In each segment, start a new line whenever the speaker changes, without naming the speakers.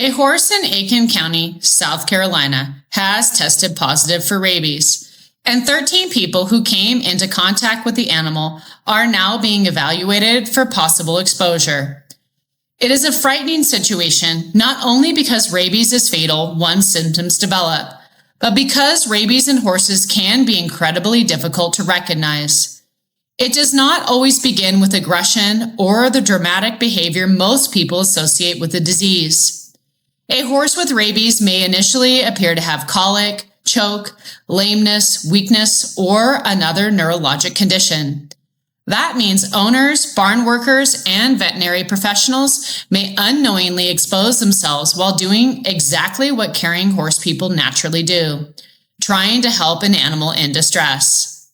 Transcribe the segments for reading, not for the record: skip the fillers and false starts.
A horse in Aiken County, South Carolina, has tested positive for rabies, and 13 people who came into contact with the animal are now being evaluated for possible exposure. It is a frightening situation, not only because rabies is fatal once symptoms develop, but because rabies in horses can be incredibly difficult to recognize. It does not always begin with aggression or the dramatic behavior most people associate with the disease. A horse with rabies may initially appear to have colic, choke, lameness, weakness, or another neurologic condition. That means owners, barn workers, and veterinary professionals may unknowingly expose themselves while doing exactly what caring horse people naturally do, trying to help an animal in distress.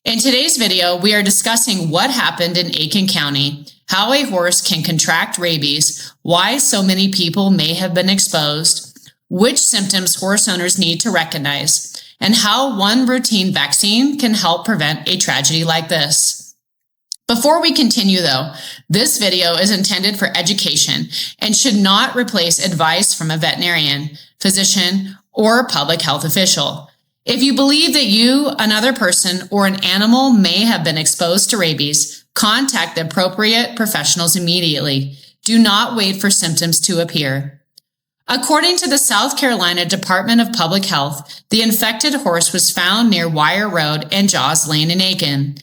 In today's video, we are discussing what happened in Aiken County, how a horse can contract rabies, why so many people may have been exposed, which symptoms horse owners need to recognize, and how one routine vaccine can help prevent a tragedy like this. Before we continue though, this video is intended for education and should not replace advice from a veterinarian, physician, or public health official. If you believe that you, another person, or an animal may have been exposed to rabies, contact the appropriate professionals immediately. Do not wait for symptoms to appear. According to the South Carolina Department of Public Health, the infected horse was found near Wire Road and Jaws Lane in Aiken.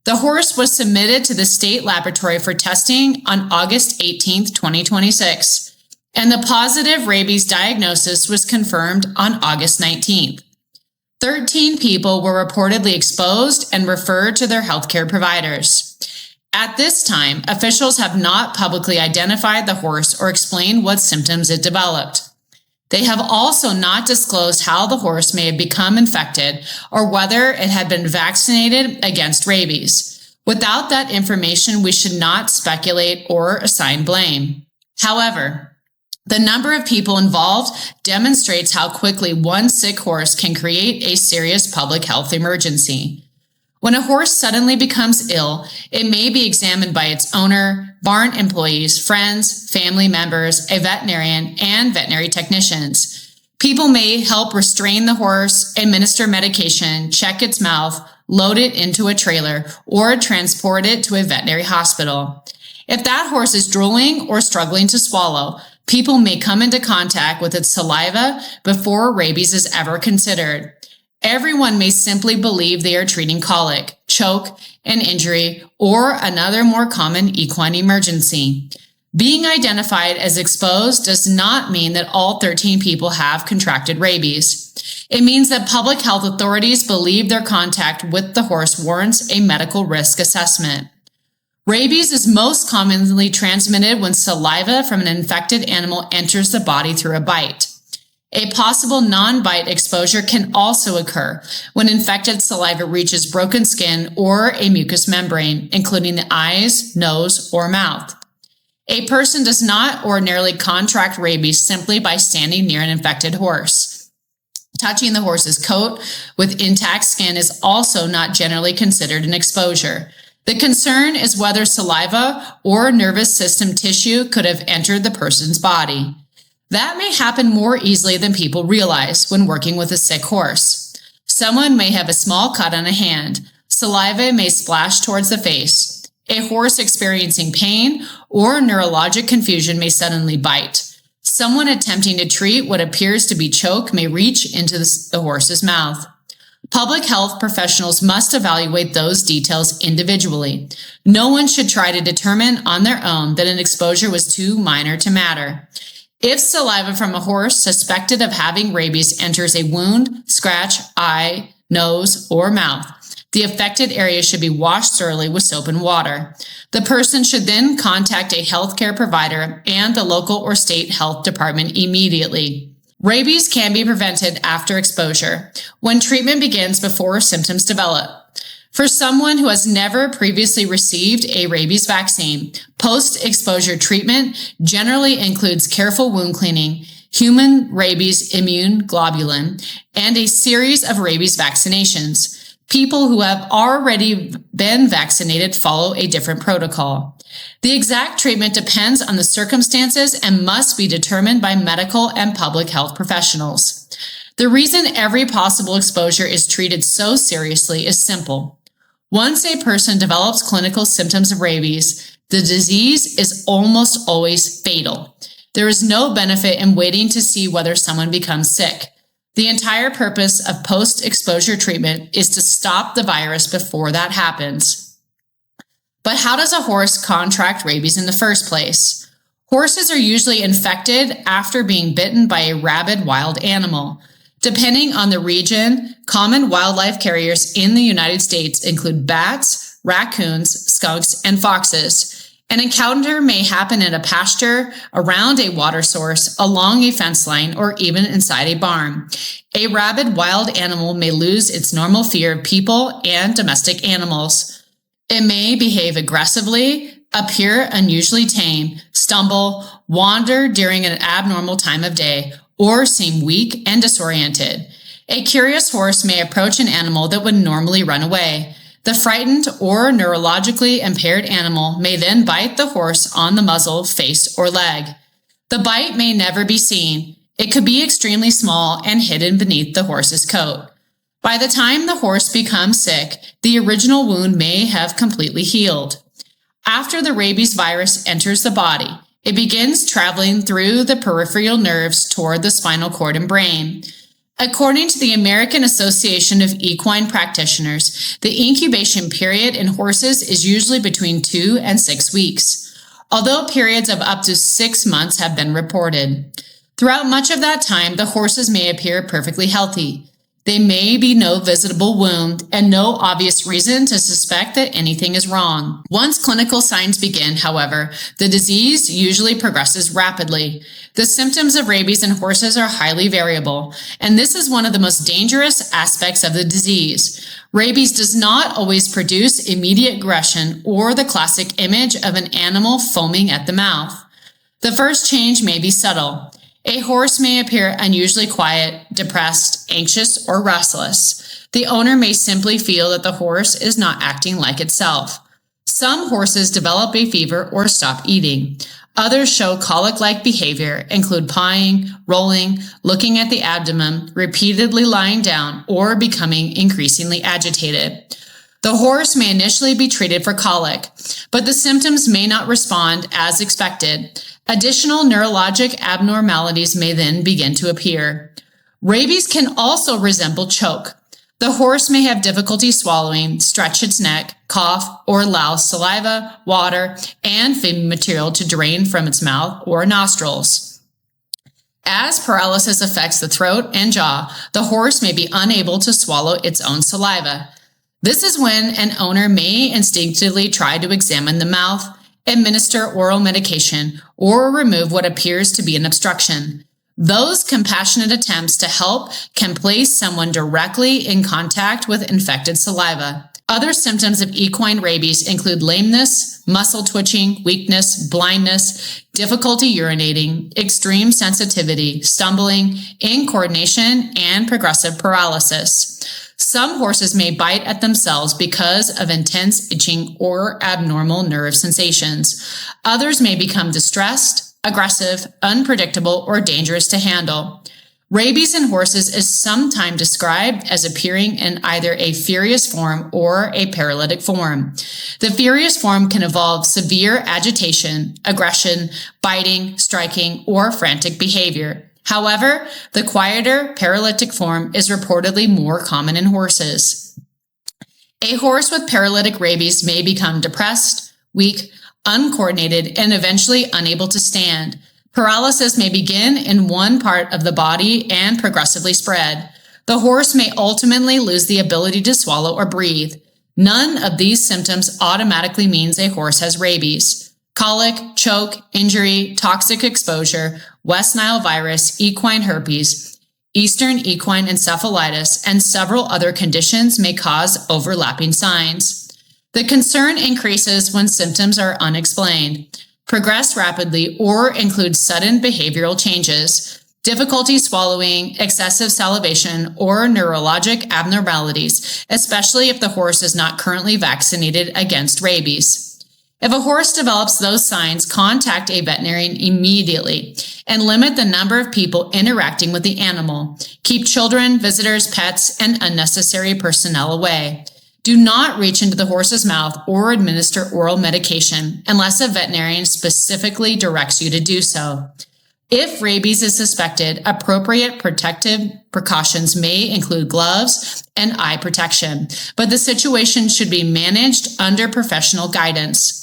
The horse was submitted to the state laboratory for testing on August 18, 2026, and the positive rabies diagnosis was confirmed on August 19th. 13 people were reportedly exposed and referred to their healthcare providers. At this time, officials have not publicly identified the horse or explained what symptoms it developed. They have also not disclosed how the horse may have become infected or whether it had been vaccinated against rabies. Without that information, we should not speculate or assign blame. However, the number of people involved demonstrates how quickly one sick horse can create a serious public health emergency. When a horse suddenly becomes ill, it may be examined by its owner, barn employees, friends, family members, a veterinarian, and veterinary technicians. People may help restrain the horse, administer medication, check its mouth, load it into a trailer, or transport it to a veterinary hospital. If that horse is drooling or struggling to swallow, people may come into contact with its saliva before rabies is ever considered. Everyone may simply believe they are treating colic, choke, an injury, or another more common equine emergency. Being identified as exposed does not mean that all 13 people have contracted rabies. It means that public health authorities believe their contact with the horse warrants a medical risk assessment. Rabies is most commonly transmitted when saliva from an infected animal enters the body through a bite. A possible non-bite exposure can also occur when infected saliva reaches broken skin or a mucous membrane, including the eyes, nose, or mouth. A person does not ordinarily contract rabies simply by standing near an infected horse. Touching the horse's coat with intact skin is also not generally considered an exposure. The concern is whether saliva or nervous system tissue could have entered the person's body. That may happen more easily than people realize when working with a sick horse. Someone may have a small cut on a hand. Saliva may splash towards the face. A horse experiencing pain or neurologic confusion may suddenly bite. Someone attempting to treat what appears to be choke may reach into the horse's mouth. Public health professionals must evaluate those details individually. No one should try to determine on their own that an exposure was too minor to matter. If saliva from a horse suspected of having rabies enters a wound, scratch, eye, nose, or mouth, the affected area should be washed thoroughly with soap and water. The person should then contact a healthcare provider and the local or state health department immediately. Rabies can be prevented after exposure, when treatment begins before symptoms develop. For someone who has never previously received a rabies vaccine, post-exposure treatment generally includes careful wound cleaning, human rabies immune globulin, and a series of rabies vaccinations. People who have already been vaccinated follow a different protocol. The exact treatment depends on the circumstances and must be determined by medical and public health professionals. The reason every possible exposure is treated so seriously is simple. Once a person develops clinical symptoms of rabies, the disease is almost always fatal. There is no benefit in waiting to see whether someone becomes sick. The entire purpose of post-exposure treatment is to stop the virus before that happens. But how does a horse contract rabies in the first place? Horses are usually infected after being bitten by a rabid wild animal. Depending on the region, common wildlife carriers in the United States include bats, raccoons, skunks, and foxes. An encounter may happen in a pasture, around a water source, along a fence line, or even inside a barn. A rabid wild animal may lose its normal fear of people and domestic animals. It may behave aggressively, appear unusually tame, stumble, wander during an abnormal time of day, or seem weak and disoriented. A curious horse may approach an animal that would normally run away. The frightened or neurologically impaired animal may then bite the horse on the muzzle, face, or leg. The bite may never be seen. It could be extremely small and hidden beneath the horse's coat. By the time the horse becomes sick, the original wound may have completely healed. After the rabies virus enters the body, it begins traveling through the peripheral nerves toward the spinal cord and brain. According to the American Association of Equine Practitioners, the incubation period in horses is usually between 2 and 6 weeks, although periods of up to 6 months have been reported. Throughout much of that time, the horses may appear perfectly healthy. There may be no visible wound and no obvious reason to suspect that anything is wrong. Once clinical signs begin, however, the disease usually progresses rapidly. The symptoms of rabies in horses are highly variable, and this is one of the most dangerous aspects of the disease. Rabies does not always produce immediate aggression or the classic image of an animal foaming at the mouth. The first change may be subtle. A horse may appear unusually quiet, depressed, anxious, or restless. The owner may simply feel that the horse is not acting like itself. Some horses develop a fever or stop eating. Others show colic-like behavior, include pawing, rolling, looking at the abdomen, repeatedly lying down, or becoming increasingly agitated. The horse may initially be treated for colic, but the symptoms may not respond as expected. Additional neurologic abnormalities may then begin to appear. Rabies can also resemble choke. The horse may have difficulty swallowing, stretch its neck, cough, or allow saliva, water, and feeding material to drain from its mouth or nostrils. As paralysis affects the throat and jaw, the horse may be unable to swallow its own saliva. This is when an owner may instinctively try to examine the mouth, administer oral medication, or remove what appears to be an obstruction. Those compassionate attempts to help can place someone directly in contact with infected saliva. Other symptoms of equine rabies include lameness, muscle twitching, weakness, blindness, difficulty urinating, extreme sensitivity, stumbling, incoordination, and progressive paralysis. Some horses may bite at themselves because of intense itching or abnormal nerve sensations. Others may become distressed, aggressive, unpredictable, or dangerous to handle. Rabies in horses is sometimes described as appearing in either a furious form or a paralytic form. The furious form can involve severe agitation, aggression, biting, striking, or frantic behavior. However, the quieter paralytic form is reportedly more common in horses. A horse with paralytic rabies may become depressed, weak, uncoordinated, and eventually unable to stand. Paralysis may begin in one part of the body and progressively spread. The horse may ultimately lose the ability to swallow or breathe. None of these symptoms automatically means a horse has rabies. Colic, choke, injury, toxic exposure, West Nile virus, equine herpes, Eastern equine encephalitis, and several other conditions may cause overlapping signs. The concern increases when symptoms are unexplained, progress rapidly, or include sudden behavioral changes. difficulty swallowing, excessive salivation, or neurologic abnormalities, especially if the horse is not currently vaccinated against rabies. If a horse develops those signs, contact a veterinarian immediately and limit the number of people interacting with the animal. Keep children, visitors, pets, and unnecessary personnel away. Do not reach into the horse's mouth or administer oral medication unless a veterinarian specifically directs you to do so. If rabies is suspected, appropriate protective precautions may include gloves and eye protection, but the situation should be managed under professional guidance.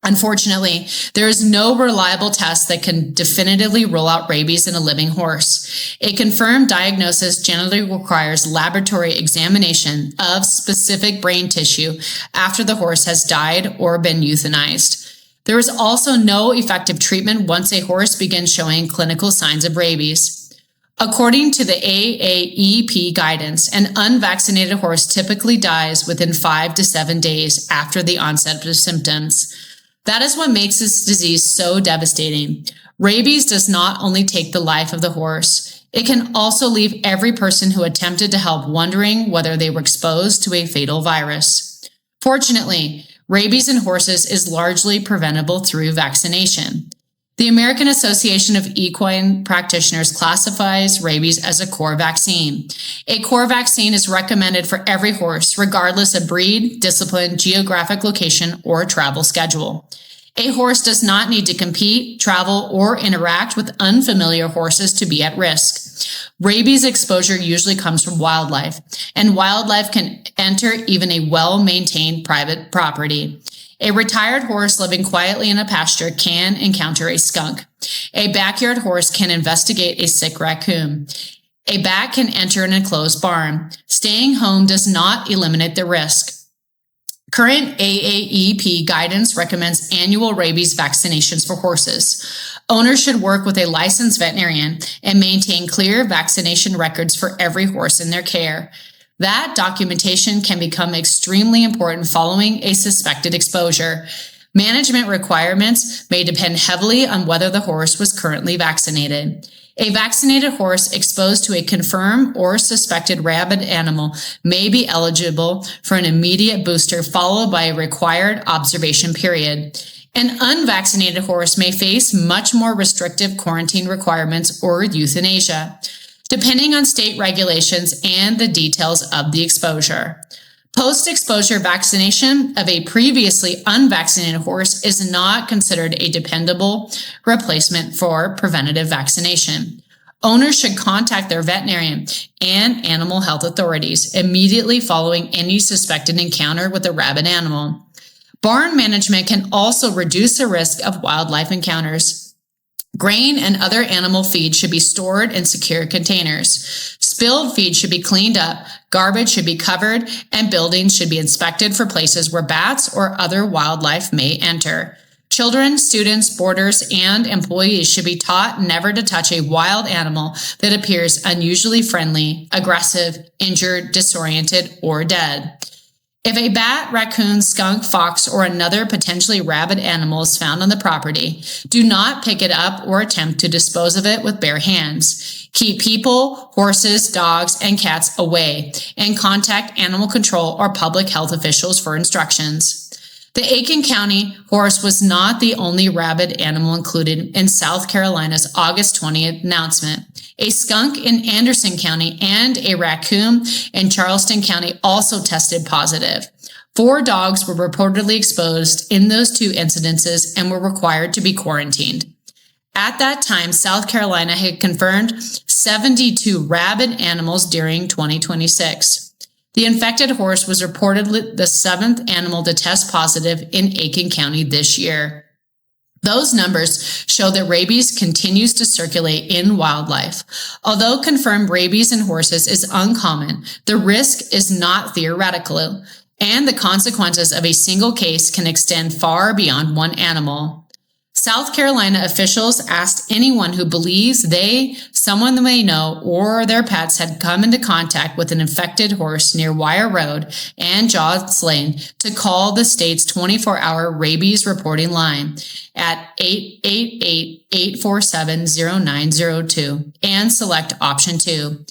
Unfortunately, there is no reliable test that can definitively rule out rabies in a living horse. A confirmed diagnosis generally requires laboratory examination of specific brain tissue after the horse has died or been euthanized. There is also no effective treatment once a horse begins showing clinical signs of rabies. According to the AAEP guidance, an unvaccinated horse typically dies within 5 to 7 days after the onset of symptoms. That is what makes this disease so devastating. Rabies does not only take the life of the horse, it can also leave every person who attempted to help wondering whether they were exposed to a fatal virus. Fortunately, rabies in horses is largely preventable through vaccination. The American Association of Equine Practitioners classifies rabies as a core vaccine. A core vaccine is recommended for every horse, regardless of breed, discipline, geographic location, or travel schedule. A horse does not need to compete, travel, or interact with unfamiliar horses to be at risk. Rabies exposure usually comes from wildlife, and wildlife can enter even a well-maintained private property. A retired horse living quietly in a pasture can encounter a skunk. A backyard horse can investigate a sick raccoon. A bat can enter an enclosed barn. Staying home does not eliminate the risk. Current AAEP guidance recommends annual rabies vaccinations for horses. Owners should work with a licensed veterinarian and maintain clear vaccination records for every horse in their care. That documentation can become extremely important following a suspected exposure. Management requirements may depend heavily on whether the horse was currently vaccinated. A vaccinated horse exposed to a confirmed or suspected rabid animal may be eligible for an immediate booster followed by a required observation period. An unvaccinated horse may face much more restrictive quarantine requirements or euthanasia, depending on state regulations and the details of the exposure. Post-exposure vaccination of a previously unvaccinated horse is not considered a dependable replacement for preventative vaccination. Owners should contact their veterinarian and animal health authorities immediately following any suspected encounter with a rabid animal. Barn management can also reduce the risk of wildlife encounters. Grain and other animal feed should be stored in secure containers. Spilled feed should be cleaned up, garbage should be covered, and buildings should be inspected for places where bats or other wildlife may enter. Children, students, boarders, and employees should be taught never to touch a wild animal that appears unusually friendly, aggressive, injured, disoriented, or dead. If a bat, raccoon, skunk, fox, or another potentially rabid animal is found on the property, do not pick it up or attempt to dispose of it with bare hands. Keep people, horses, dogs, and cats away and contact animal control or public health officials for instructions. The Aiken County horse was not the only rabid animal included in South Carolina's August 20th announcement. A skunk in Anderson County and a raccoon in Charleston County also tested positive. 4 dogs were reportedly exposed in those 2 incidences and were required to be quarantined. At that time, South Carolina had confirmed 72 rabid animals during 2026. The infected horse was reportedly the 7th animal to test positive in Aiken County this year. Those numbers show that rabies continues to circulate in wildlife. Although confirmed rabies in horses is uncommon, the risk is not theoretical, and the consequences of a single case can extend far beyond one animal. South Carolina officials asked anyone who believes someone they know, or their pets had come into contact with an infected horse near Wire Road and Joss Lane to call the state's 24-hour rabies reporting line at 888-847-0902 and select option 2.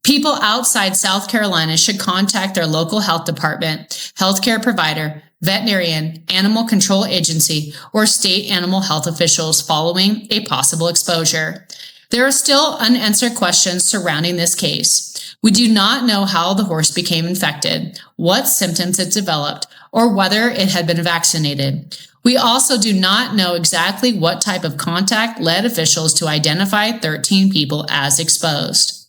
People outside South Carolina should contact their local health department, healthcare provider, veterinarian, animal control agency, or state animal health officials following a possible exposure. There are still unanswered questions surrounding this case. We do not know how the horse became infected, what symptoms it developed, or whether it had been vaccinated. We also do not know exactly what type of contact led officials to identify 13 people as exposed.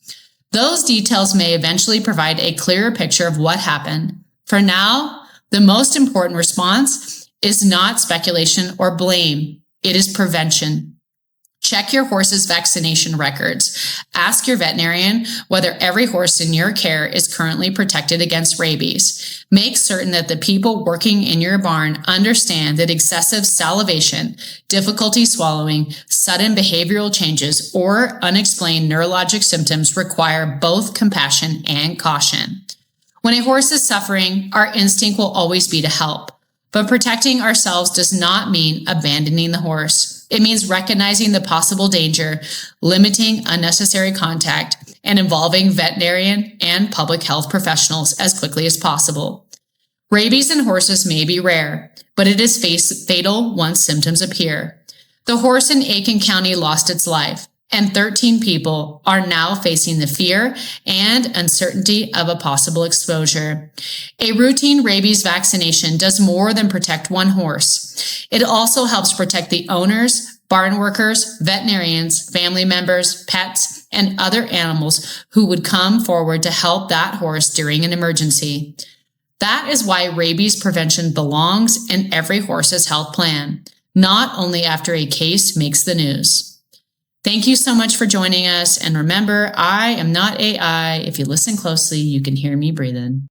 Those details may eventually provide a clearer picture of what happened. For now, the most important response is not speculation or blame. It is prevention. Check your horse's vaccination records. Ask your veterinarian whether every horse in your care is currently protected against rabies. Make certain that the people working in your barn understand that excessive salivation, difficulty swallowing, sudden behavioral changes, or unexplained neurologic symptoms require both compassion and caution. When a horse is suffering, our instinct will always be to help. But protecting ourselves does not mean abandoning the horse. It means recognizing the possible danger, limiting unnecessary contact, and involving veterinarian and public health professionals as quickly as possible. Rabies in horses may be rare, but it is fatal once symptoms appear. The horse in Aiken County lost its life, and 13 people are now facing the fear and uncertainty of a possible exposure. A routine rabies vaccination does more than protect one horse. It also helps protect the owners, barn workers, veterinarians, family members, pets, and other animals who would come forward to help that horse during an emergency. That is why rabies prevention belongs in every horse's health plan, not only after a case makes the news. Thank you so much for joining us. And remember, I am not AI. If you listen closely, you can hear me breathing.